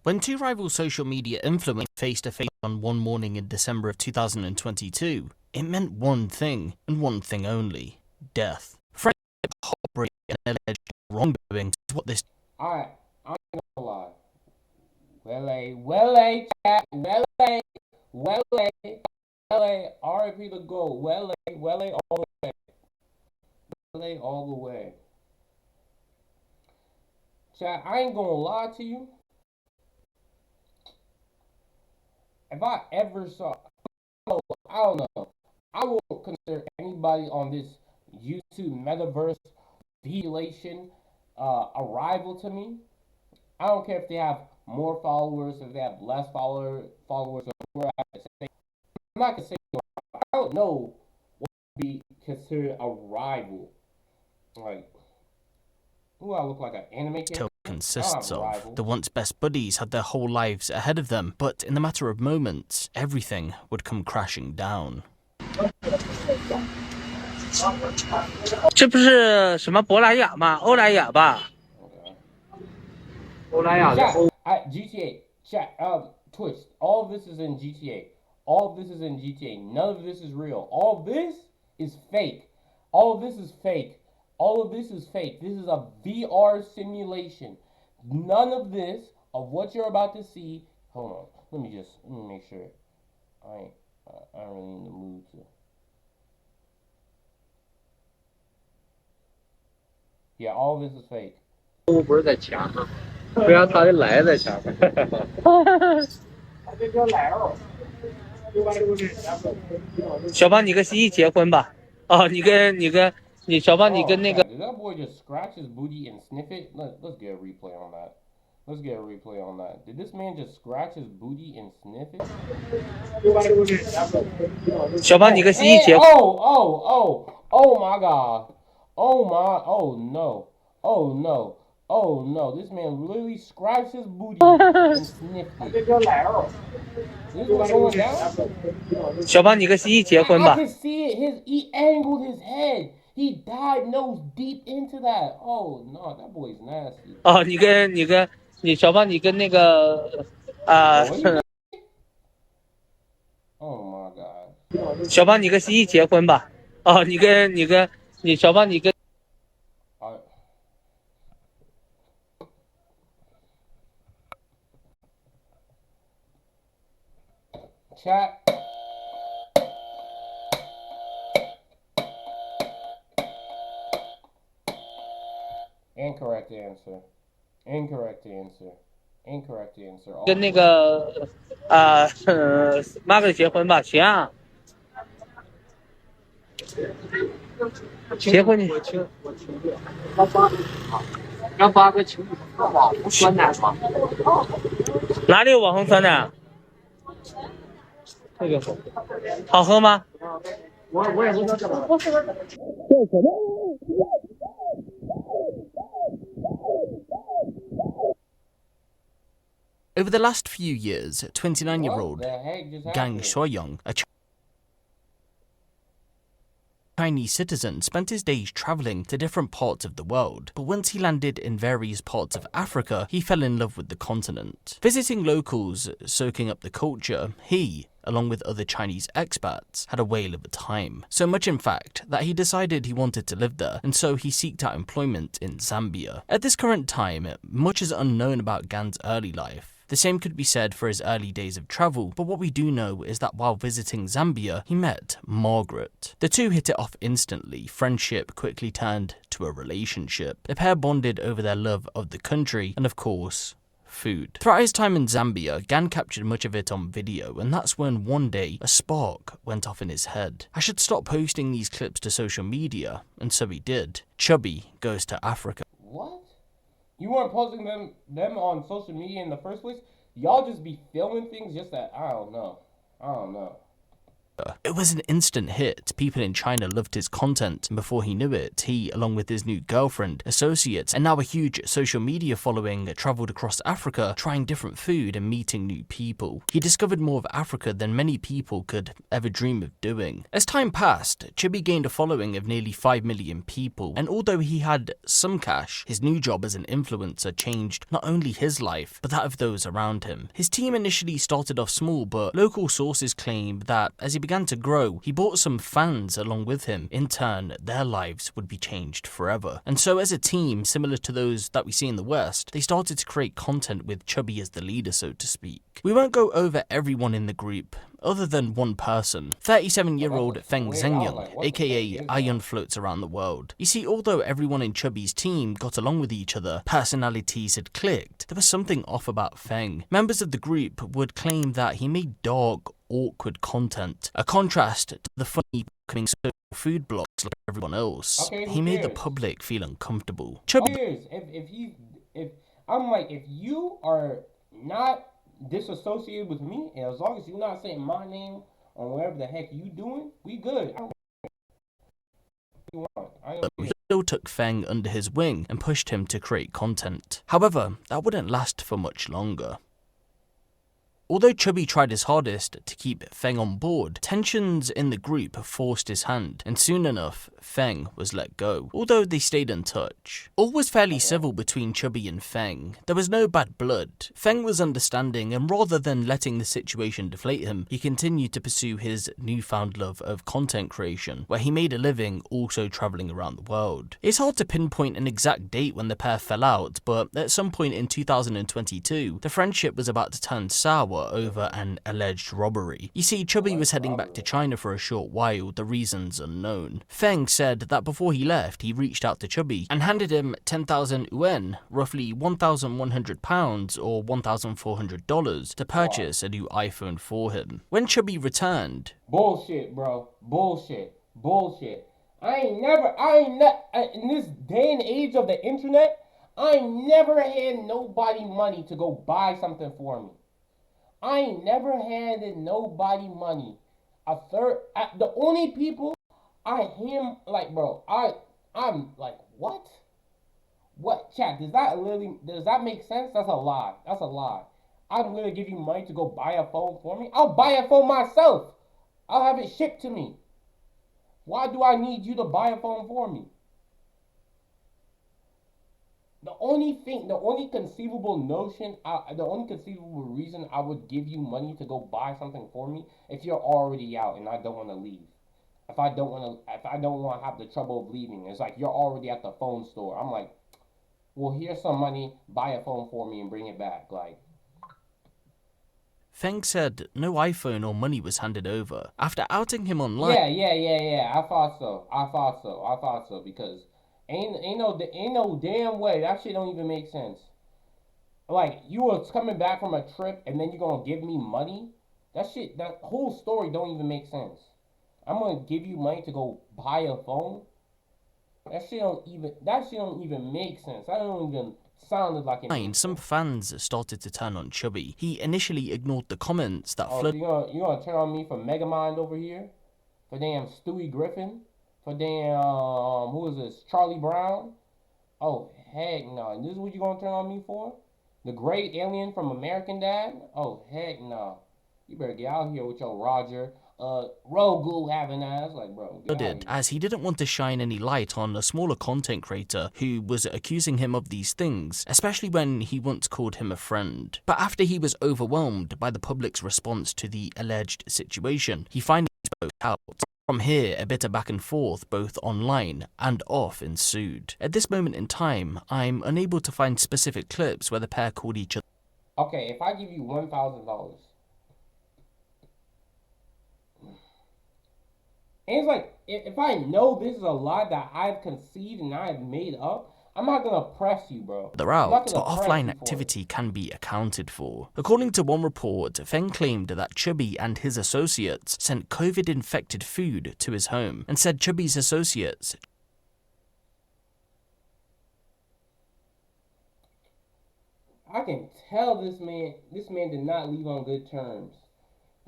When two rival social media influencers face-to-face on one morning in December of 2022, it meant one thing, and one thing only: death. Friendship, heartbreak, and alleged wrongdoing is what this... Alright, I'm not gonna lie. Wele, chat, Wele, RIP the goal, Wele all the way. Wele all the way. Chat, I ain't gonna lie to you. If I ever saw, I don't know. I will consider anybody on this YouTube metaverse violation a rival to me. I don't care if they have more followers, if they have less followers, or whatever. I'm not gonna say I don't know what would be considered a rival. Like, who I look like, an anime character? Consists of. The once best buddies had their whole lives ahead of them, but in the matter of moments, everything would come crashing down. 这不是什么珀莱雅吗？欧莱雅吧？欧莱雅的欧。GTA chat Twitch. All of this is in GTA. All of this is in GTA. None of this is real. All of this is fake. All of this is fake. All of this is fake. This is a VR simulation. None of this, of what you're about to see. Hold on. Let me make sure. I ain't really in the mood to. Yeah, all of this is fake. 我不是在墙上，不让他的来在墙上。小胖，你跟蜥蜴结婚吧？哦，小胖，你跟那个。Did that boy just scratch his booty and sniff it? Let's get a replay on that. Let's get a replay on that. Did this man just scratch his booty and sniff it? 小胖，你跟蜥蜴结婚。Oh my god. Oh no. Oh no, this man literally scratched his booty and sniffed it. This was going down? 小胖，你跟蜥蜴结婚吧 I can see it. He angled his head. He died nose deep into that. Oh no, that boy's nasty. 哦，小胖，你跟那个Oh my god. 小胖，你跟蜥蜴结婚吧？哦，小胖，你跟。Chat. Incorrect answer. Incorrect answer. Incorrect answer. 跟那个Mark 结婚吧，行、啊。结婚你要发个情侣网红酸奶吗？哪里有网红酸奶？这个好喝吗？我也不知道这个。Over the last few years, 29-year-old Gang Shuoyong, a Chinese citizen, spent his days travelling to different parts of the world, but once he landed in various parts of Africa, he fell in love with the continent. Visiting locals, soaking up the culture, he, along with other Chinese expats, had a whale of a time. So much in fact, that he decided he wanted to live there, and so he sought out employment in Zambia. At this current time, much is unknown about Gan's early life. The same could be said for his early days of travel, but what we do know is that while visiting Zambia, he met Margaret. The two hit it off instantly, friendship quickly turned to a relationship. The pair bonded over their love of the country and, of course, food. Throughout his time in Zambia, Gan captured much of it on video, and that's when one day a spark went off in his head. I should stop posting these clips to social media, and so he did. Chubby goes to Africa. What? You weren't posting them on social media in the first place? Y'all just be filming things just that, I don't know. It was an instant hit. People in China loved his content, and before he knew it, he, along with his new girlfriend, associates, and now a huge social media following, traveled across Africa, trying different food and meeting new people. He discovered more of Africa than many people could ever dream of doing. As time passed, Chubby gained a following of nearly 5 million people, and although he had some cash, his new job as an influencer changed not only his life, but that of those around him. His team initially started off small, but local sources claim that as he began to grow, he brought some fans along with him. In turn, their lives would be changed forever. And so as a team, similar to those that we see in the West, they started to create content with Chubby as the leader, so to speak. We won't go over everyone in the group, other than one person. 37-year-old Feng Zhengyang, aka Iron, floats around the world. You see, although everyone in Chubby's team got along with each other, personalities had clicked, there was something off about Feng. Members of the group would claim that he made dark, awkward content, a contrast to the funny coming social food blogs like everyone else. Okay, he made the public feel uncomfortable. Chubby, if I'm like, if you are not disassociated with me, and as long as you're not saying my name or whatever the heck you doing, we good. He still took Feng under his wing and pushed him to create content. However, that wouldn't last for much longer. Although Chubby tried his hardest to keep Feng on board, tensions in the group forced his hand, and soon enough, Feng was let go, although they stayed in touch. All was fairly civil between Chubby and Feng. There was no bad blood. Feng was understanding, and rather than letting the situation deflate him, he continued to pursue his newfound love of content creation, where he made a living also traveling around the world. It's hard to pinpoint an exact date when the pair fell out, but at some point in 2022, the friendship was about to turn sour over an alleged robbery. You see, Chubby was heading back to China for a short while, the reasons unknown. Feng said that before he left, he reached out to Chubby and handed him 10,000 yuan, roughly £1,100 or $1,400, to purchase a new iPhone for him. When Chubby returned, bullshit, bro. Bullshit. In this day and age of the internet, I ain't never had nobody money to go buy something for me. I ain't never handed nobody money. The only people I'm like, what? What, chat? Does that make sense? That's a lie. I'm gonna give you money to go buy a phone for me. I'll buy a phone myself. I'll have it shipped to me. Why do I need you to buy a phone for me? The only conceivable reason I would give you money to go buy something for me if you're already out and I don't want to leave. If I don't want to have the trouble of leaving, it's like you're already at the phone store. I'm like, well, here's some money, buy a phone for me and bring it back. Like, Feng said no iPhone or money was handed over. After outing him online, yeah. I thought so because ain't no damn way that shit don't even make sense. Like, you was coming back from a trip and then you're gonna give me money? That whole story don't even make sense. I'm gonna give you money to go buy a phone? That shit don't even make sense. That don't even sounded like it. Some fans started to turn on Chubby. He initially ignored the comments that flooded. You gonna turn on me for Megamind over here? For damn Stewie Griffin? For damn who is this? Charlie Brown? Oh heck no. This is what you gonna turn on me for? The great alien from American Dad? Oh heck no. You better get out here with your Roger Rogu having ass, like, bro. As he didn't want to shine any light on a smaller content creator who was accusing him of these things, especially when he once called him a friend. But after he was overwhelmed by the public's response to the alleged situation, he finally spoke out. From here, a bit of back and forth, both online and off, ensued. At this moment in time, I'm unable to find specific clips where the pair called each other. Okay, if I give you $1,000, and it's like, if I know this is a lie that I've conceived and I've made up, I'm not gonna press you, bro. They're out, but offline activity can be accounted for. According to one report, Feng claimed that Chubby and his associates sent COVID-infected food to his home, and said Chubby's associates I can tell this man did not leave on good terms.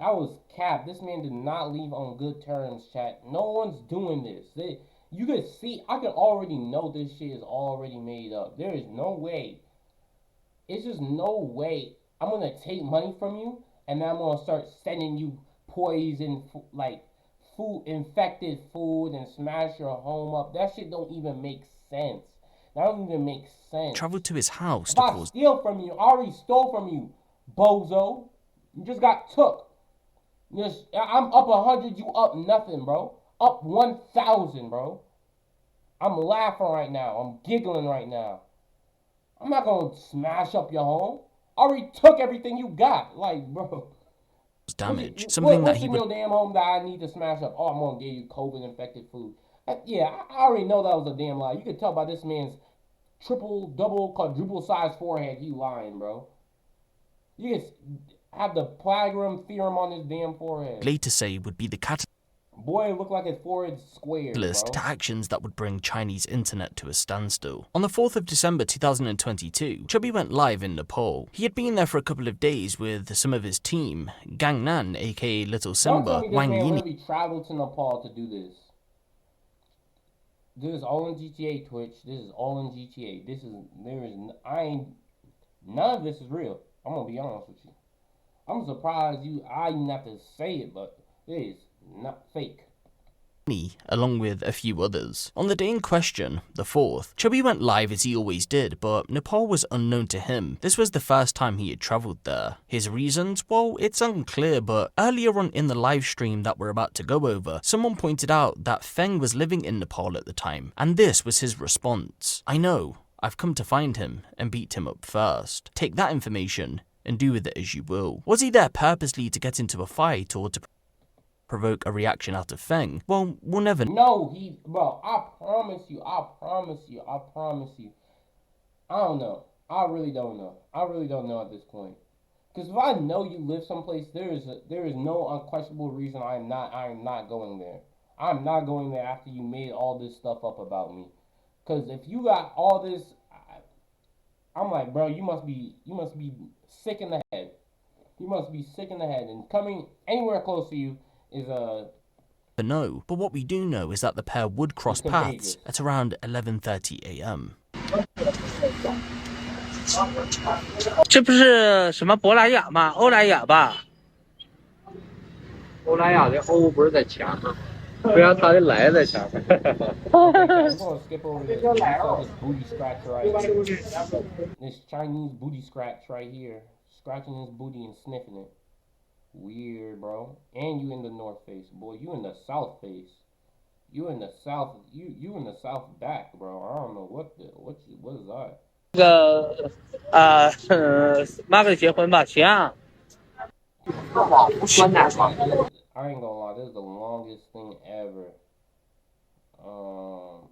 That was cap. This man did not leave on good terms, chat. No one's doing this. You could see, I could already know this shit is already made up. There is no way. It's just no way I'm gonna take money from you and then I'm gonna start sending you poison, like food, infected food, and smash your home up. That shit don't even make sense. That don't even make sense. Traveled to his house If to I cause steal from you, I already stole from you, bozo. You just got took. I'm up 100, you up nothing, bro. Up 1,000, bro. I'm laughing right now. I'm giggling right now. I'm not gonna smash up your home. I already took everything you got. Like, bro. damage, something that what's he in would your damn home that I need to smash up? Oh, I'm gonna give you COVID-infected food. Yeah, I already know that was a damn lie. You can tell by this man's triple, double, quadruple sized forehead. He lying, bro. You can have the plagiarism theorem on his damn forehead. later say would be the Boy, it looked like his forehead's squared, catalyst bro. to actions that would bring Chinese internet to a standstill. On the 4th of December 2022, Chubby went live in Nepal. He had been there for a couple of days with some of his team, Gang Nan, aka Little Don't tell Simba, me this Wang man Yin. literally traveled to Nepal to do this. This is all in GTA, Twitch. This is all in GTA. None of this is real. I'm gonna be honest with you. I'm surprised I even have to say it, but it is not fake. Along with a few others. On the day in question, the 4th, Chubby went live as he always did, but Nepal was unknown to him. This was the first time he had travelled there. His reasons? Well, it's unclear, but earlier on in the live stream that we're about to go over, someone pointed out that Feng was living in Nepal at the time, and this was his response. I know, I've come to find him and beat him up first. Take that information and do with it as you will. Was he there purposely to get into a fight or to provoke a reaction out of Feng? Well, we'll never know. No, bro, I promise you. I don't know. I really don't know. I really don't know at this point. Because if I know you live someplace, there is no unquestionable reason I am not going there. I'm not going there after you made all this stuff up about me. Because if you got all this, I'm like, bro, you must be sick in the head. You must be sick in the head. And coming anywhere close to you is know. But what we do know is that the pair would cross paths at around 11:30 a.m. 这不是什么博莱雅吗？欧莱雅吧？欧莱雅的欧不是在前面，不然他的来在前面。I'm gonna skip over this booty scratch right here. This Chinese booty scratch right here. Scratching his booty and sniffing it. Weird, bro. And you in the north face. Boy, you in the south face. You in the south, you in the south back, bro. I don't know what is that? 妈个结婚吧，行。I ain't gonna lie, this is the longest thing ever.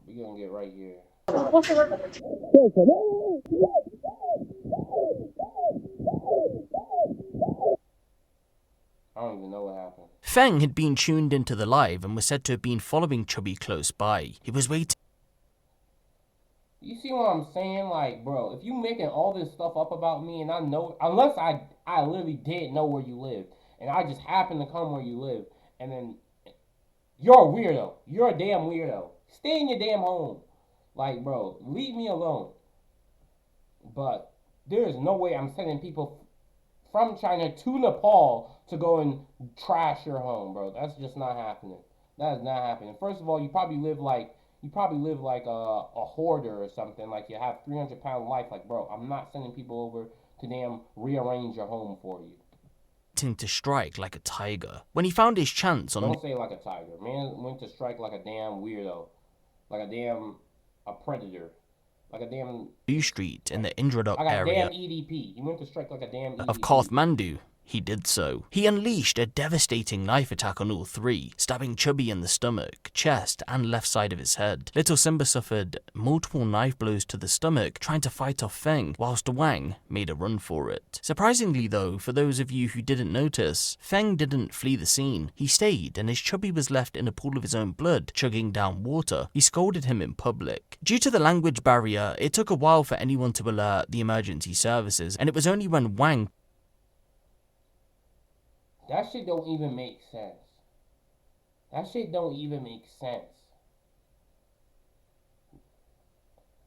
We gonna get right here. I don't even know what happened. Feng had been tuned into the live and was said to have been following Chubby close by. He was waiting. You see what I'm saying? Like, bro, if you making all this stuff up about me and I know, unless I literally did know where you live, and I just happened to come where you live, and then you're a weirdo. You're a damn weirdo. Stay in your damn home. Like, bro, leave me alone. But there is no way I'm sending people from China to Nepal to go and trash your home, bro. That's just not happening. That is not happening. First of all, you probably live like a hoarder or something. Like you have 300-pound life. Like, bro, I'm not sending people over to damn rearrange your home for you. To strike like a tiger. When he found his chance on... Don't say like a tiger. Man went to strike like a damn weirdo. Like a predator. Like a damn... New Street in the Indraduk like a area damn EDP. He went to strike like a damn EDP. of Kathmandu. He did so. He unleashed a devastating knife attack on all three, stabbing Chubby in the stomach, chest, and left side of his head. Little Simba suffered multiple knife blows to the stomach, trying to fight off Feng, whilst Wang made a run for it. Surprisingly though, for those of you who didn't notice, Feng didn't flee the scene. He stayed, and as Chubby was left in a pool of his own blood, chugging down water, he scolded him in public. Due to the language barrier, it took a while for anyone to alert the emergency services, and it was only when Wang That shit don't even make sense. That shit don't even make sense.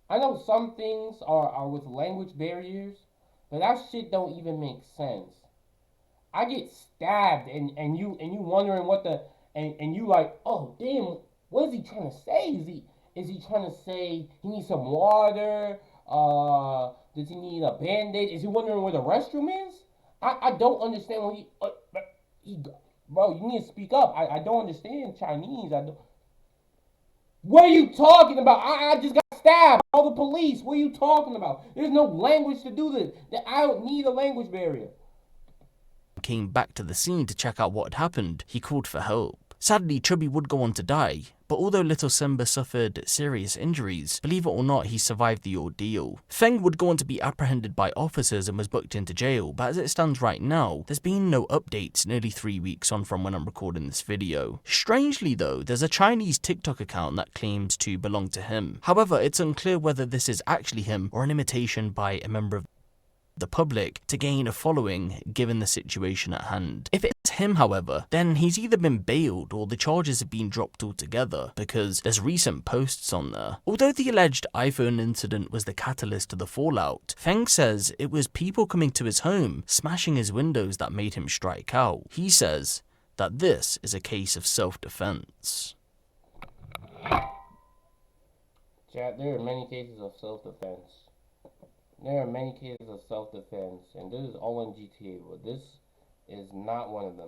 I know some things are with language barriers, but that shit don't even make sense. I get stabbed and you wondering what the and you like, oh damn, what is he trying to say? Is he trying to say he needs some water? Does he need a band-aid? Is he wondering where the restroom is? I don't understand what he bro, you need to speak up. I don't understand Chinese. I don't. What are you talking about? I just got stabbed. Call the police. What are you talking about? There's no language to do this. I don't need a language barrier. Came back to the scene to check out what had happened. He called for help. Sadly, Chubby would go on to die, but although little Simba suffered serious injuries, believe it or not, he survived the ordeal. Feng would go on to be apprehended by officers and was booked into jail, but as it stands right now, there's been no updates nearly 3 weeks on from when I'm recording this video. Strangely though, there's a Chinese TikTok account that claims to belong to him. However, it's unclear whether this is actually him or an imitation by a member of the public to gain a following given the situation at hand. If it's him, however, then he's either been bailed or the charges have been dropped altogether because there's recent posts on there. Although the alleged iPhone incident was the catalyst to the fallout, Feng says it was people coming to his home, smashing his windows that made him strike out. He says that this is a case of self-defense. Chat, there are many cases of self-defense. There are many cases of self-defense, and this is all in GTA, but this is not one of them.